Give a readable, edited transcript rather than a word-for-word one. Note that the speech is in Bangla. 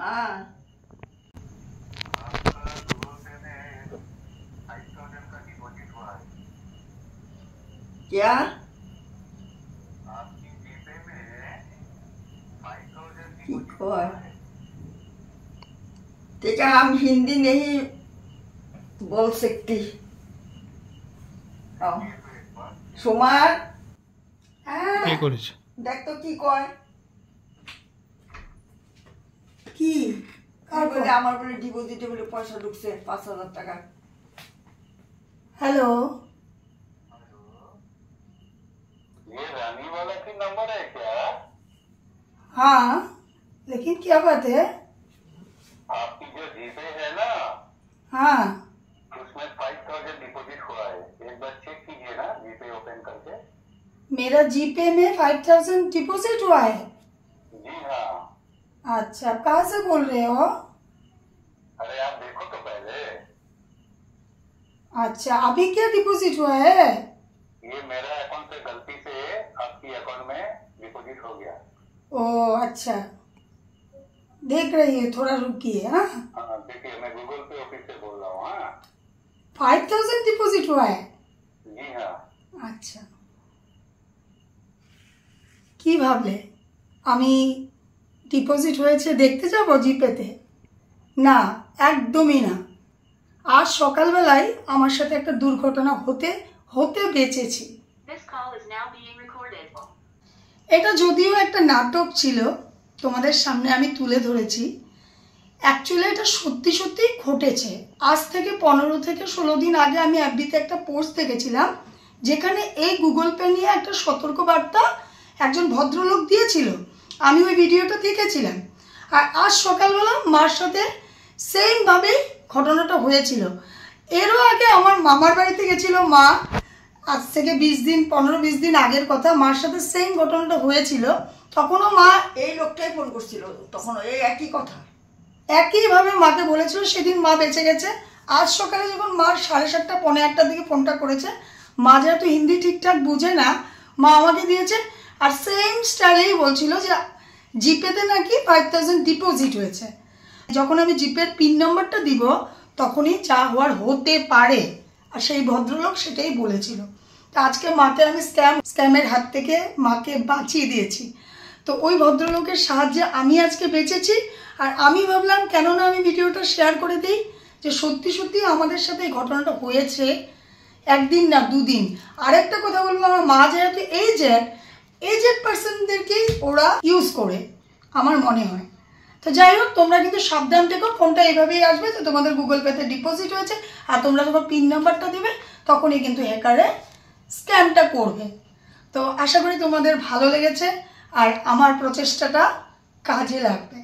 हाँ क्या ठीक है? ठीक है, हम हिंदी नहीं बोल सकती। সুমার কি করেছে দেখ তো কি কয় কি আর বলে আমার বলে ডিপোজিটে বলে পয়সা ঢুকছে ৫,০০০ টাকা। हेलो ये रानी वाला की नंबर है क्या? हाँ, लेकिन क्या बात है? आपकी जो जीपे है ना, हाँ, उसमें 5,000 डिपॉजिट हुआ है। एक बार चेक कीजिए ना जीपे ओपन करके। मेरा जीपे में 5,000 डिपॉजिट हुआ है। जी हाँ। अच्छा, आप कहाँ से बोल रहे हो? अरे आप देखो तो पहले। अच्छा, अभी क्या डिपॉजिट हुआ है? ये मेरा अकाउंट से गलती से आपकी अकाउंट में डिपॉजिट हो गया। ओ अच्छा, देख रही है, थोड़ा रुकिए। हाँ, हाँ देखिए, मैं गूगल पे ऑफिस से बोल रहा हूँ। हाँ 5,000 डिपॉजिट हुआ है। जी हाँ। আচ্ছা, কি ভাবলে আমি ডিপোজিট হয়েছে দেখতে যাব জিপেতে? না, একদমই না। আজ সকালবেলায় আমার সাথে একটা দুর্ঘটনা হতে হতে বেঁচেছি। এটা যদিও একটা নাটক ছিল, তোমাদের সামনে আমি তুলে ধরেছি। অ্যাকচুয়ালি এটা সত্যি সত্যিই ঘটেছে। আজ থেকে 15 থেকে 16 দিন আগে আমি এফবিতে একটা পোস্ট দেখেছিলাম, যেখানে এই গুগল পে নিয়ে একটা সতর্কবার্তা একজন ভদ্রলোক দিয়েছিল। আমি ওই ভিডিওটা দেখেছিলাম। আর আজ সকালবেলা মার সাথে সেমভাবে ঘটনাটা হয়েছিল। এরও আগে আমার মামার বাড়িতে গেছিল মা, আজ থেকে 15-20 দিন আগের কথা। মার সাথে সেম ঘটনাটা হয়েছিল। তখনও মা এই লোকটাই ফোন করছিল, তখন এই একই কথা একইভাবে মাকে বলেছিল। সেদিন মা বেঁচে গেছে। আজ সকালে যখন মার 7:30 পৌনে 1টার দিকে ফোনটা করেছে, মা যেহেতু হিন্দি ঠিকঠাক বুঝে না, মা আমাকে দিয়েছে। আর সেম স্টাইলেই বলছিল যে জিপেতে নাকি 5,000 ডিপোজিট হয়েছে। যখন আমি জিপের পিন নম্বরটা দিব তখনই যা হওয়ার হতে পারে, আর সেই ভদ্রলোক সেটাই বলেছিল। তো আজকে মাকে আমি স্ক্যামের হাত থেকে মাকে বাঁচিয়ে দিয়েছি। তো ওই ভদ্রলোকের সাহায্যে আমি আজকে বেঁচেছি। আর আমি ভাবলাম কেননা আমি ভিডিওটা শেয়ার করে দিই, যে সত্যি সত্যি আমাদের সাথে এই ঘটনাটা হয়েছে, একদিন না দুদিন। আরেকটা কথা বলবো, আমার মা যেহেতু এজেড পার্সনদেরকেই ওরা ইউজ করে আমার মনে হয়। তো যাই হোক, তোমরা কিন্তু সাবধান থেকো। ফোনটা এইভাবেই আসবে যে তোমাদের গুগল পেতে ডিপোজিট হয়েছে, আর তোমরা যখন পিন নাম্বারটা দিবে তখনই কিন্তু হ্যাকারে স্ক্যামটা করবে। তো আশা করি তোমাদের ভালো লেগেছে আর আমার প্রচেষ্টাটা কাজে লাগবে।